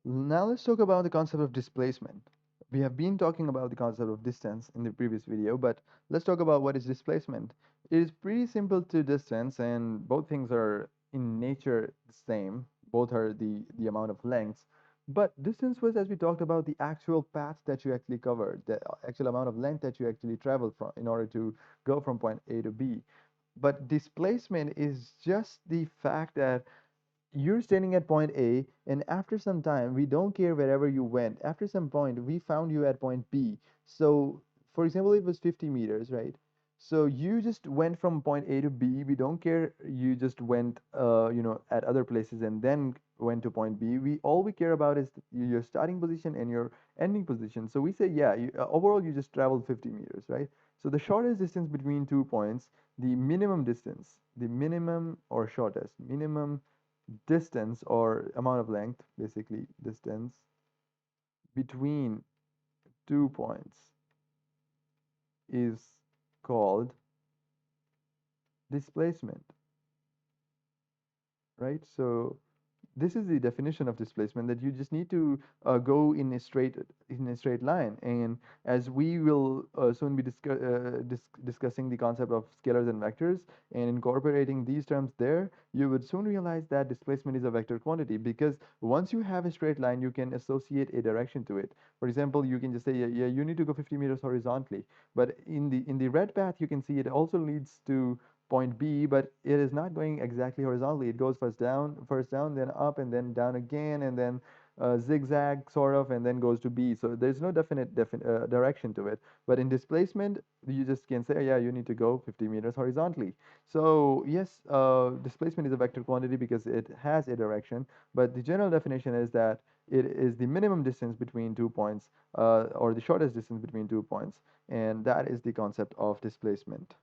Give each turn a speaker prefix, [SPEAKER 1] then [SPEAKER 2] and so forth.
[SPEAKER 1] Now let's talk about the concept of displacement. We have been talking about the concept of distance in the previous video, but let's talk about what is displacement. It is pretty simple to distance, and both things are in nature the same. Both are the amount of lengths. But distance was, as we talked about, the actual path that you actually covered, the actual amount of length that you actually traveled from in order to go from point A to B. But displacement is just the fact that you're standing at point A, and after some time, we don't care wherever you went. After some point, we found you at point B. So, for example, it was 50 meters, right? So you just went from point A to B. We don't care. You just went, at other places and then went to point B. We care about is your starting position and your ending position. So we say, yeah, overall you just traveled 50 meters, right? So the shortest distance between 2 points, the minimum distance, the minimum or shortest, minimum distance or amount of length, basically distance between 2 points is called displacement, right? So this is the definition of displacement, that you just need to go in a straight line. And as we will soon be discussing the concept of scalars and vectors and incorporating these terms there, you would soon realize that displacement is a vector quantity, because once you have a straight line, you can associate a direction to it. For example, you can just say, yeah, you need to go 50 meters horizontally, but in the red path you can see it also leads to point B, but it is not going exactly horizontally. It goes first down, then up, and then down again, and then zigzag sort of, and then goes to B. So there's no definite direction to it. But in displacement, you just can say, oh, yeah, you need to go 50 meters horizontally. So yes, displacement is a vector quantity because it has a direction, but the general definition is that it is the minimum distance between 2 points, or the shortest distance between 2 points, and that is the concept of displacement.